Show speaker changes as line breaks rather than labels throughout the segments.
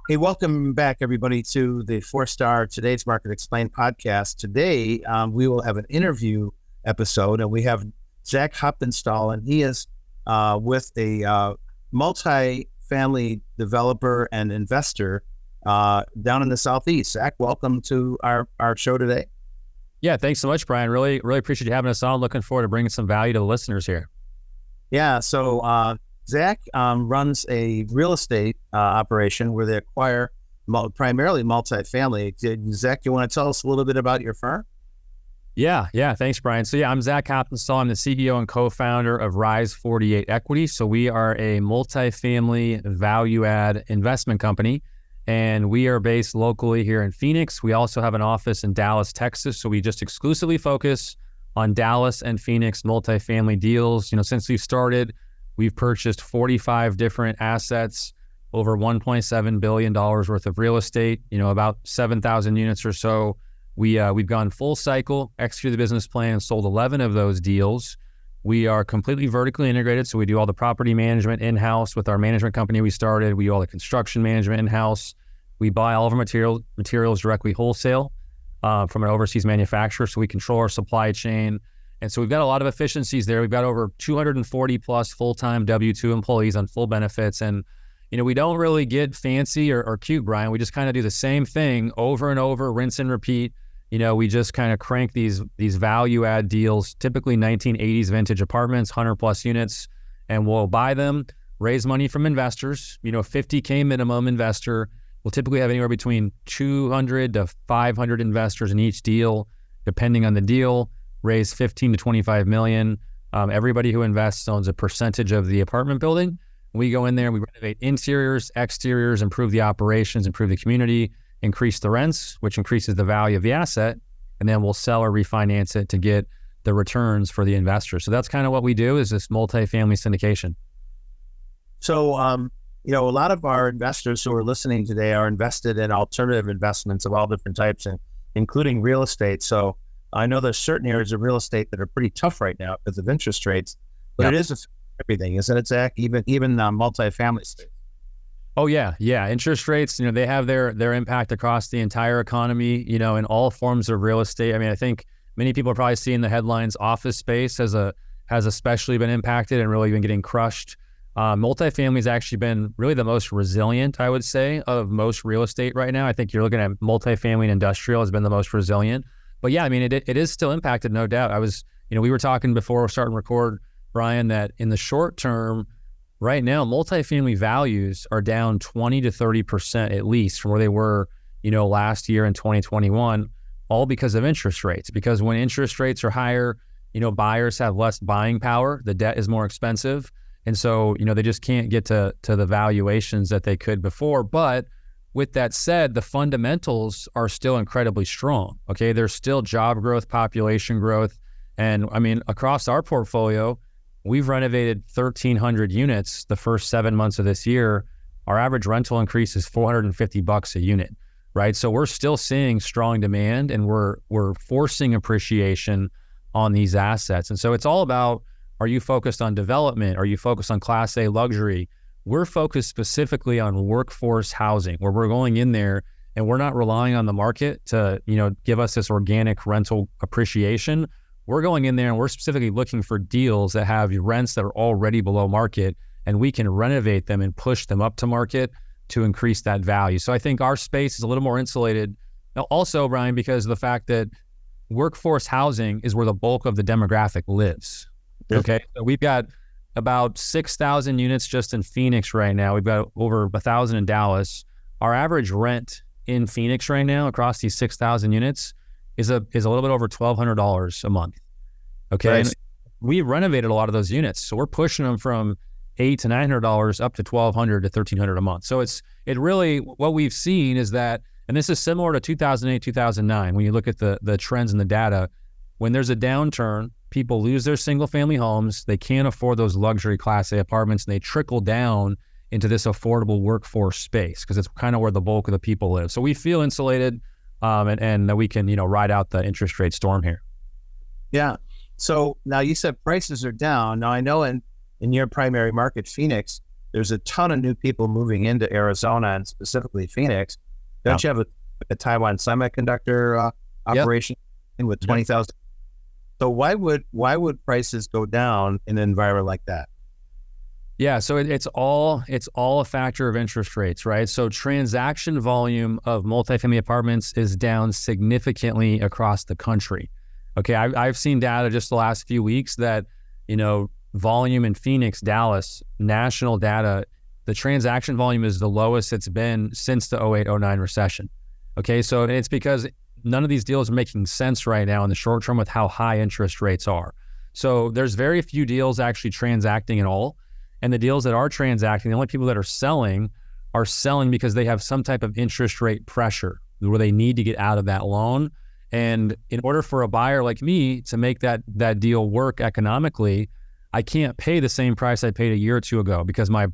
Hey, welcome back, everybody, to the 4-Star Today's Market Explained podcast. Today, we will have an interview episode, and we have Zack Haptonstall, and he is with a multi-family developer and investor down in the Southeast. Zack, welcome to our show today.
Yeah, thanks so much, Brian. Really appreciate you having us on. Looking forward to bringing some value to the listeners here.
Yeah, so Zack runs a real estate operation where they acquire primarily multifamily. Zack, you want to tell us a little bit about your firm?
Yeah. Thanks, Brian. So I'm Zack Haptonstall. I'm the CEO and co-founder of Rise48 Equity. So we are a multifamily value-add investment company, and we are based locally here in Phoenix. We also have an office in Dallas, Texas. So we just exclusively focus on Dallas and Phoenix multifamily deals. Since we've started, we've purchased 45 different assets, over $1.7 billion worth of real estate, about 7,000 units or so. We've gone full cycle, executed the business plan, sold 11 of those deals. We are completely vertically integrated, so we do all the property management in-house with our management company we started. We do all the construction management in-house. We buy all of our materials directly wholesale from an overseas manufacturer, so we control our supply chain. And so we've got a lot of efficiencies there. We've got over 240 plus full-time W-2 employees on full benefits. And, we don't really get fancy or cute, Brian. We just kind of do the same thing over and over, rinse and repeat. We just kind of crank these value-add deals, typically 1980s vintage apartments, 100 plus units, and we'll buy them, raise money from investors, $50K minimum investor. We'll typically have anywhere between 200 to 500 investors in each deal, depending on the deal. Raise 15 to 25 million. Everybody who invests owns a percentage of the apartment building. We go in there, we renovate interiors, exteriors, improve the operations, improve the community, increase the rents, which increases the value of the asset, and then we'll sell or refinance it to get the returns for the investor. So that's kind of what we do, is this multifamily syndication.
So, a lot of our investors who are listening today are invested in alternative investments of all different types, including real estate. So I know there's certain areas of real estate that are pretty tough right now because of interest rates, but It is everything, isn't it, Zack? Even multifamily space.
Oh yeah. Interest rates, they have their impact across the entire economy, in all forms of real estate. I mean, I think many people are probably seeing the headlines. Office space has especially been impacted and really been getting crushed. Multifamily has actually been really the most resilient, I would say, of most real estate right now. I think you're looking at multifamily and industrial has been the most resilient. But yeah, I mean, it is still impacted, no doubt. We were talking before we're starting to record, Brian, that in the short term, right now, multifamily values are down 20 to 30% at least from where they were, last year in 2021, all because of interest rates. Because when interest rates are higher, buyers have less buying power. The debt is more expensive. And so, they just can't get to the valuations that they could before. But with that said, the fundamentals are still incredibly strong. Okay. There's still job growth, population growth. And I mean, across our portfolio, we've renovated 1,300 units the first 7 months of this year. Our average rental increase is $450 a unit, right? So we're still seeing strong demand, and we're forcing appreciation on these assets. And so it's all about, are you focused on development? Are you focused on Class A luxury? We're focused specifically on workforce housing, where we're going in there and we're not relying on the market to, give us this organic rental appreciation. We're going in there and we're specifically looking for deals that have rents that are already below market, and we can renovate them and push them up to market to increase that value. So I think our space is a little more insulated. Now also, Brian, because of the fact that workforce housing is where the bulk of the demographic lives. Okay. So we've got about 6,000 units just in Phoenix right now. We've got over 1,000 in Dallas. Our average rent in Phoenix right now across these 6,000 units is a little bit over $1,200 a month. Okay. Right. And we renovated a lot of those units. So we're pushing them from $800 to $900 up to $1,200 to $1,300 a month. So it really, what we've seen is that, and this is similar to 2008, 2009, when you look at the trends in the data, when there's a downturn, people lose their single family homes, they can't afford those luxury Class A apartments, and they trickle down into this affordable workforce space because it's kind of where the bulk of the people live. So we feel insulated and that we can, ride out the interest rate storm here.
Yeah. So now you said prices are down. Now I know in your primary market, Phoenix, there's a ton of new people moving into Arizona and specifically Phoenix. Don't you have a Taiwan semiconductor operation with 20,000? So why would prices go down in an environment like that?
Yeah, so it's all a factor of interest rates, right? So transaction volume of multifamily apartments is down significantly across the country. Okay, I've seen data just the last few weeks that, volume in Phoenix, Dallas, national data, the transaction volume is the lowest it's been since the 08-09 recession. Okay, so it's because none of these deals are making sense right now in the short term with how high interest rates are. So there's very few deals actually transacting at all. And the deals that are transacting, the only people that are selling because they have some type of interest rate pressure where they need to get out of that loan. And in order for a buyer like me to make that deal work economically, I can't pay the same price I paid a year or two ago because my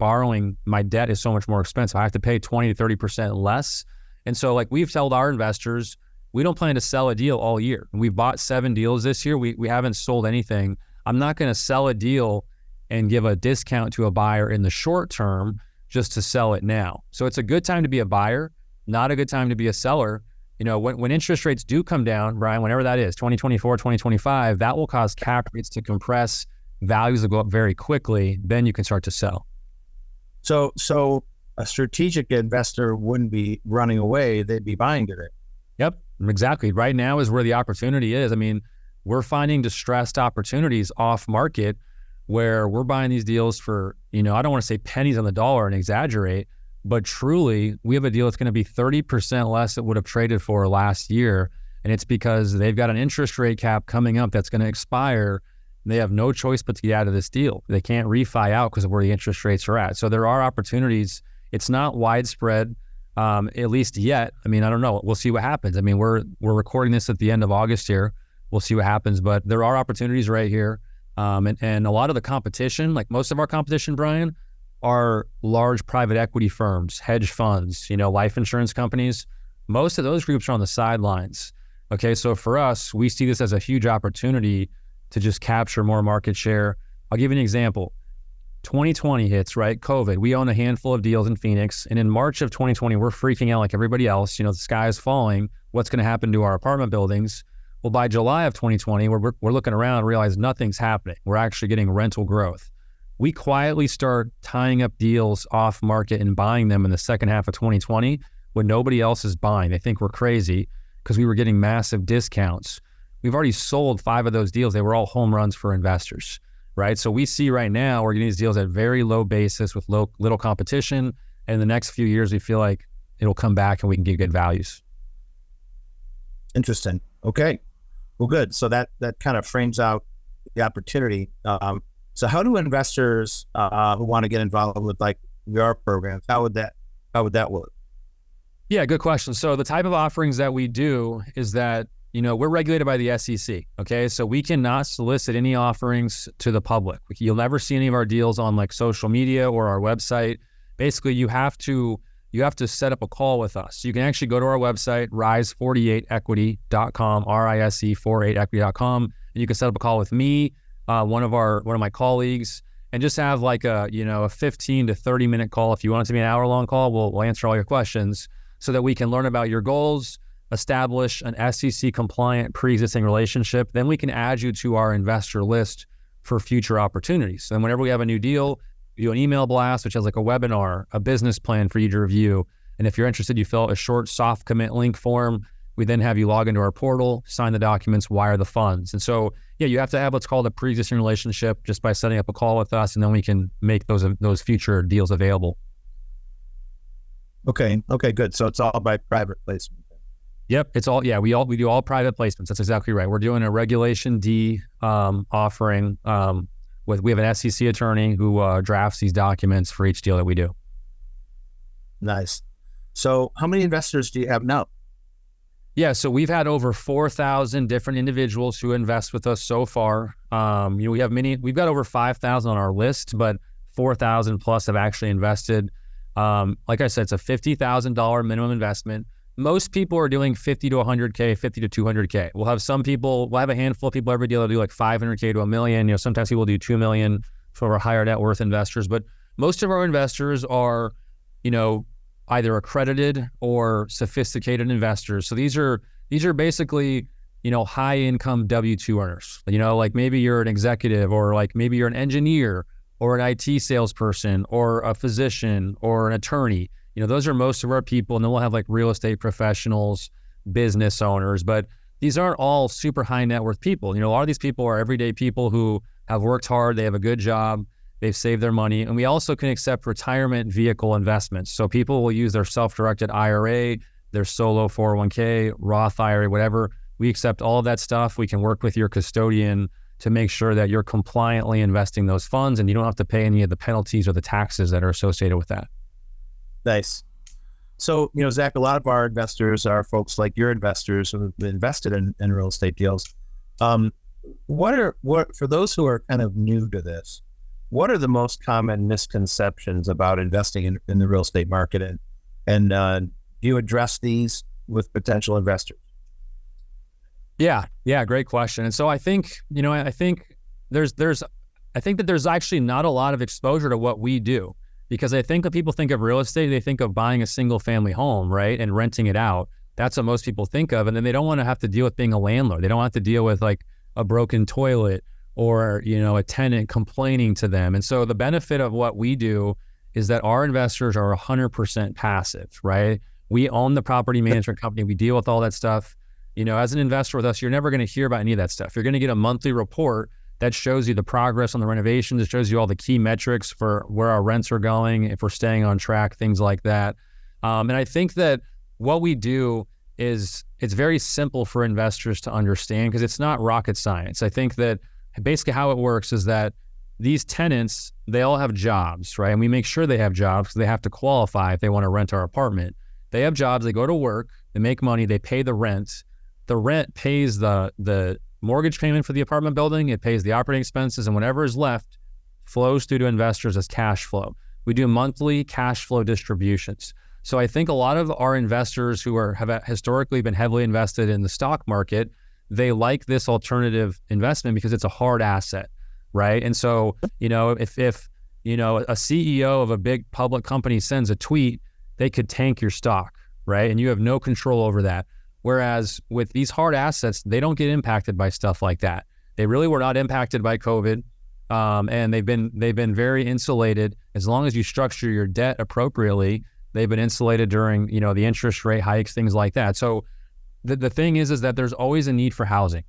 debt is so much more expensive. I have to pay 20 to 30% less. And so like we've told our investors, we don't plan to sell a deal all year. We've bought 7 deals this year. We haven't sold anything. I'm not going to sell a deal and give a discount to a buyer in the short term just to sell it now. So it's a good time to be a buyer, not a good time to be a seller. When interest rates do come down, Brian, whenever that is, 2024, 2025, that will cause cap rates to compress, values will go up very quickly, then you can start to sell.
So a strategic investor wouldn't be running away, they'd be buying today.
Yep, exactly. Right now is where the opportunity is. I mean, we're finding distressed opportunities off market where we're buying these deals for, I don't want to say pennies on the dollar and exaggerate, but truly we have a deal that's going to be 30% less it would have traded for last year. And it's because they've got an interest rate cap coming up that's going to expire. And they have no choice but to get out of this deal. They can't refi out because of where the interest rates are at. So there are opportunities. It's not widespread, at least yet. I mean, I don't know. We'll see what happens. I mean, we're recording this at the end of August here. We'll see what happens, but there are opportunities right here. And a lot of the competition, like most of our competition, Brian, are large private equity firms, hedge funds, life insurance companies. Most of those groups are on the sidelines. Okay, so for us, we see this as a huge opportunity to just capture more market share. I'll give you an example. 2020 hits, right? COVID. We own a handful of deals in Phoenix. And in March of 2020, we're freaking out like everybody else. The sky is falling. What's going to happen to our apartment buildings? Well, by July of 2020, we're looking around and realize nothing's happening. We're actually getting rental growth. We quietly start tying up deals off market and buying them in the second half of 2020 when nobody else is buying. They think we're crazy because we were getting massive discounts. We've already sold 5 of those deals. They were all home runs for investors, right? So we see right now we're getting these deals at very low basis with little competition. And in the next few years, we feel like it'll come back and we can get good values.
Interesting. Okay. Well, good. So that kind of frames out the opportunity. So how do investors who want to get involved with like your programs, how would that work?
Yeah, good question. So the type of offerings that we do is that, we're regulated by the SEC. Okay. So we cannot solicit any offerings to the public. You'll never see any of our deals on like social media or our website. Basically, you have to set up a call with us. You can actually go to our website, rise48equity.com, RISE48equity.com, and you can set up a call with me, one of my colleagues, and just have like a 15 to 30 minute call. If you want it to be an hour long call, we'll answer all your questions so that we can learn about your goals, establish an SEC compliant pre-existing relationship. Then we can add you to our investor list for future opportunities. And whenever we have a new deal, we do an email blast, which has like a webinar, a business plan for you to review. And if you're interested, you fill out a short soft commit link form. We then have you log into our portal, sign the documents, wire the funds. And so, yeah, you have to have what's called a pre-existing relationship just by setting up a call with us, and then we can make those future deals available.
Okay, good. So it's all by private placement.
Yep, it's all, yeah, we do all private placements. That's exactly right. We're doing a Regulation D offering. We have an SEC attorney who drafts these documents for each deal that we do. Have So how many investors do you have now? Yeah, so we've had over 4,000 different individuals who invest with us so far. We've got over 5,000 on our list, but 4,000 plus have actually invested. Like I said, it's a $50,000 minimum investment. Most people are doing 50 to 100K, 50 to 200K. We'll have a handful of people every deal that do like 500K to $1 million. Sometimes people do $2 million for our higher net worth investors, but most of our investors are, either accredited or sophisticated investors. So these are basically, high income W-2 earners. Like maybe you're an executive, or like maybe you're an engineer or an IT salesperson or a physician or an attorney. Those are most of our people. And then we'll have like real estate professionals, business owners, but these aren't all super high net worth people. A lot of these people are everyday people who have worked hard, they have a good job, they've saved their money. And we also can accept retirement vehicle investments. So people will use their self-directed IRA, their solo 401k, Roth IRA, whatever. We accept all of that stuff. We can work with your custodian to make sure that you're compliantly investing those funds and you don't have to pay any of the penalties or the taxes that are associated with that.
Nice. So, Zach, a lot of our investors are folks like your investors who have invested in real estate deals. What for those who are kind of new to this, what are the most common misconceptions about investing in the real estate market? And do you address these with potential investors?
Yeah, great question. And so I think, I think that there's actually not a lot of exposure to what we do, because I think when people think of real estate, they think of buying a single family home, right? And renting it out. That's what most people think of. And then they don't want to have to deal with being a landlord. They don't have to deal with like a broken toilet or, a tenant complaining to them. And so the benefit of what we do is that our investors are 100% passive, right? We own the property management company. We deal with all that stuff. As an investor with us, you're never going to hear about any of that stuff. You're going to get a monthly report that shows you the progress on the renovations. It shows you all the key metrics for where our rents are going, if we're staying on track, things like that. And I think that what we do is it's very simple for investors to understand because it's not rocket science. I think that basically how it works is that these tenants, they all have jobs, right? And we make sure they have jobs because they have to qualify if they want to rent our apartment. They have jobs, they go to work, they make money, they pay the rent. The rent pays the mortgage payment for the apartment building, it pays the operating expenses, and whatever is left flows through to investors as cash flow. We do monthly cash flow distributions. So I think a lot of our investors who have historically been heavily invested in the stock market, they like this alternative investment because it's a hard asset, right? And so, if a CEO of a big public company sends a tweet, they could tank your stock, right? And you have no control over that. Whereas with these hard assets, they don't get impacted by stuff like that. They really were not impacted by COVID, and they've been very insulated. As long as you structure your debt appropriately, they've been insulated during the interest rate hikes, things like that. So the thing is that there's always a need for housing,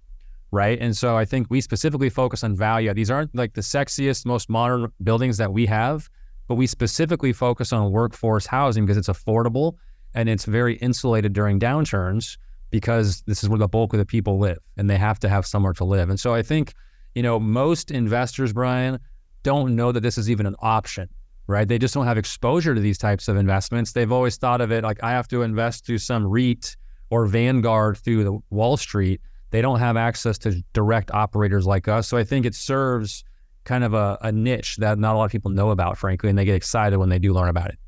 right? And so I think we specifically focus on value. These aren't like the sexiest, most modern buildings that we have, but we specifically focus on workforce housing because it's affordable and it's very insulated during downturns because this is where the bulk of the people live and they have to have somewhere to live. And so I think, most investors, Brian, don't know that this is even an option, right? They just don't have exposure to these types of investments. They've always thought of it like I have to invest through some REIT or Vanguard through the Wall Street. They don't have access to direct operators like us. So I think it serves kind of a niche that not a lot of people know about, frankly, and they get excited when they do learn about it.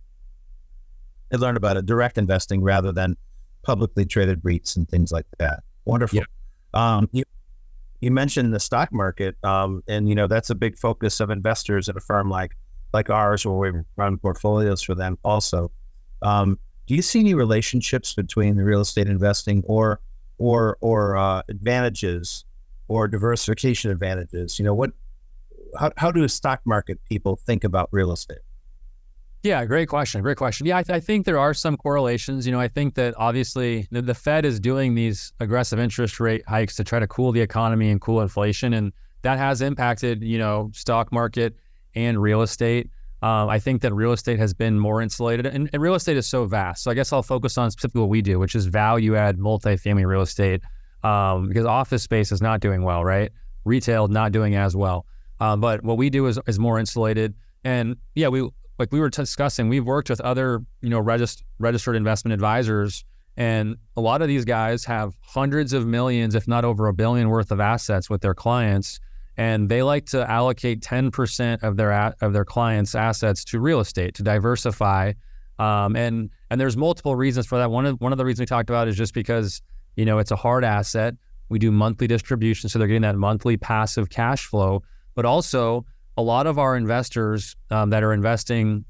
They learn about it, direct investing rather than publicly traded REITs and things like that. Wonderful. Yeah. You mentioned the stock market, and that's a big focus of investors at a firm like ours, where we run portfolios for them also. Do you see any relationships between the real estate investing or advantages or diversification advantages? How do stock market people think about real estate?
Yeah, great question. Yeah, I think there are some correlations. I think that obviously the Fed is doing these aggressive interest rate hikes to try to cool the economy and cool inflation. And that has impacted, stock market and real estate. I think that real estate has been more insulated and real estate is so vast. So I guess I'll focus on specifically what we do, which is value add multifamily real estate, because office space is not doing well, right? Retail not doing as well. But what we do is more insulated. And yeah, like we were discussing, we've worked with other, registered investment advisors, and a lot of these guys have hundreds of millions, if not over $1 billion worth of assets with their clients. And they like to allocate 10% of their clients' assets to real estate to diversify. And there's multiple reasons for that. One of the reasons we talked about is just because, it's a hard asset. We do monthly distributions, so they're getting that monthly passive cash flow. But also, a lot of our investors that are investing,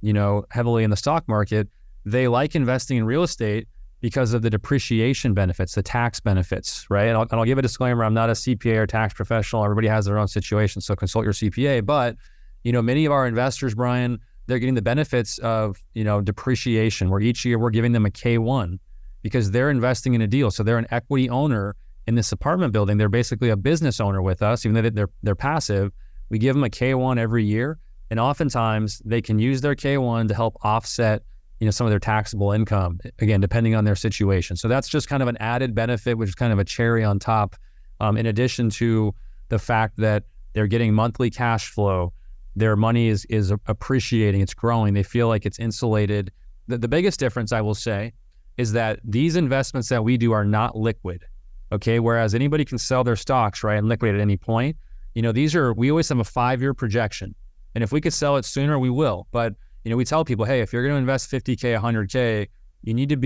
heavily in the stock market, they like investing in real estate because of the depreciation benefits, the tax benefits, right? And I'll give a disclaimer, I'm not a CPA or tax professional. Everybody has their own situation, so consult your CPA. But, many of our investors, Brian, they're getting the benefits of, depreciation, where each year we're giving them a K1 because they're investing in a deal. So they're an equity owner in this apartment building. They're basically a business owner with us, even though they're passive. We give them a K1 every year. And oftentimes they can use their K1 to help offset some of their taxable income, again, depending on their situation. So that's just kind of an added benefit, which is kind of a cherry on top, in addition to the fact that they're getting monthly cash flow. Their money is appreciating, it's growing. They feel like it's insulated. The biggest difference, I will say, is that these investments that we do are not liquid, okay? Whereas anybody can sell their stocks, right, and liquidate at any point. We always have a 5-year projection. And if we could sell it sooner, we will. But we tell people, hey, if you're going to invest 50K, 100K, you need to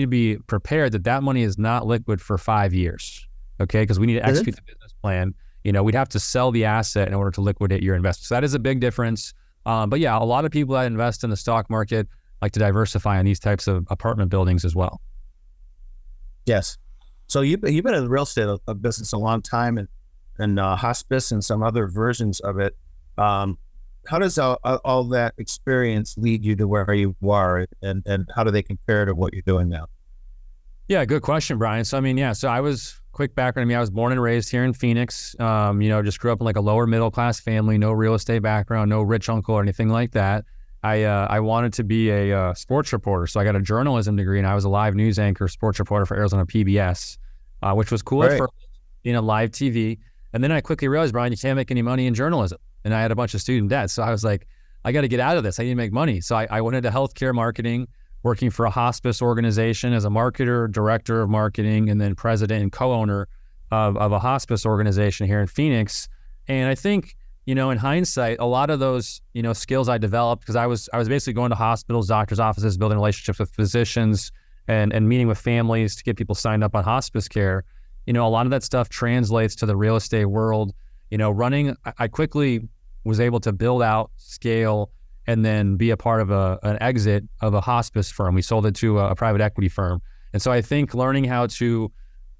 be prepared that money is not liquid for 5 years, okay? Because we need to execute the business plan. We'd have to sell the asset in order to liquidate your investment. So that is a big difference. But yeah, a lot of people that invest in the stock market like to diversify in these types of apartment buildings as well.
Yes. So you've been in the real estate business a long time, and hospice and some other versions of it. How does all that experience lead you to where you are, and how do they compare to what you're doing now?
Yeah, good question, Brian. So I was, quick background on me, I was born and raised here in Phoenix. Just grew up in like a lower middle class family, no real estate background, no rich uncle or anything like that. I wanted to be a sports reporter, so I got a journalism degree, and I was a live news anchor, sports reporter for Arizona PBS, which was cool at first, being a live TV. And then I quickly realized, Brian, you can't make any money in journalism. And I had a bunch of student debt. So I was like, I got to get out of this. I need to make money. So I went into healthcare marketing, working for a hospice organization as a marketer, director of marketing, and then president and co-owner of a hospice organization here in Phoenix. And I think, in hindsight, a lot of those, skills I developed, because I was basically going to hospitals, doctors' offices, building relationships with physicians and meeting with families to get people signed up on hospice care. A lot of that stuff translates to the real estate world. I quickly was able to build out, scale, and then be a part of an exit of a hospice firm. We sold it to a private equity firm. And so I think learning how to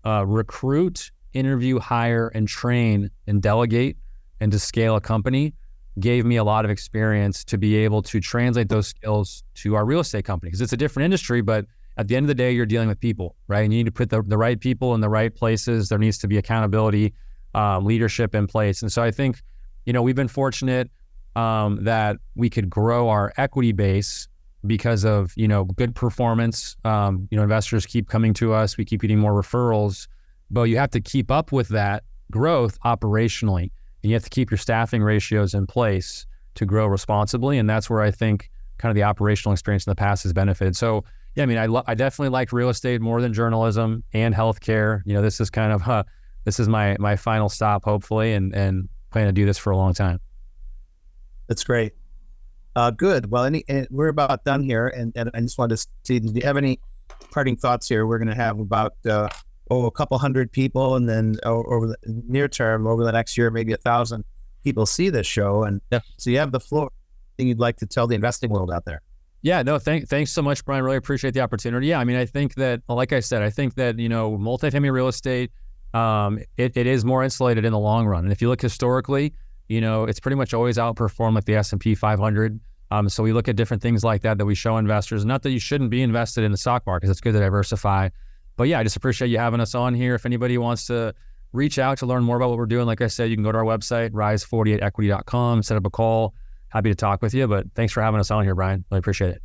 recruit, interview, hire, and train and delegate and to scale a company gave me a lot of experience to be able to translate those skills to our real estate company. Because it's a different industry, but at the end of the day, you're dealing with people, right? And you need to put the right people in the right places. There needs to be accountability, leadership in place. And so I think, we've been fortunate that we could grow our equity base because of, good performance. Investors keep coming to us. We keep getting more referrals, but you have to keep up with that growth operationally. And you have to keep your staffing ratios in place to grow responsibly. And that's where I think kind of the operational experience in the past has benefited. So yeah, I definitely like real estate more than journalism and healthcare. This is kind of, this is my final stop, hopefully, and plan to do this for a long time.
That's great. Good. Well, we're about done here, and I just wanted to see, do you have any parting thoughts here? We're going to have about a couple hundred people, and then over the near term, over the next year, maybe 1,000 people see this show, and so you have the floor. Anything you'd like to tell the investing world out there?
Yeah, no, thanks so much, Brian. Really appreciate the opportunity. Yeah, I think that, like I said, multifamily real estate, it is more insulated in the long run. And if you look historically, it's pretty much always outperformed like the S&P 500. So we look at different things like that we show investors. Not that you shouldn't be invested in the stock market. It's good to diversify. But yeah, I just appreciate you having us on here. If anybody wants to reach out to learn more about what we're doing, like I said, you can go to our website, rise48equity.com, set up a call. Happy to talk with you, but thanks for having us on here, Brian. Really appreciate it.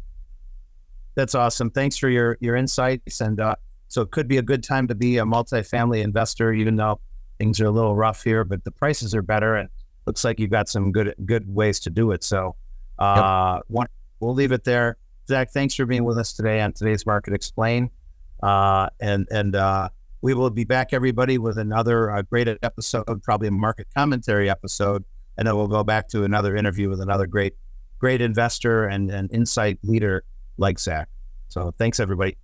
That's awesome. Thanks for your insights. And so it could be a good time to be a multifamily investor, even though things are a little rough here, but the prices are better, and looks like you've got some good ways to do it. So we'll leave it there. Zack, thanks for being with us today on today's Market Explain. And we will be back, everybody, with another great episode, probably a market commentary episode. And then we'll go back to another interview with another great investor and insight leader like Zack. So thanks, everybody.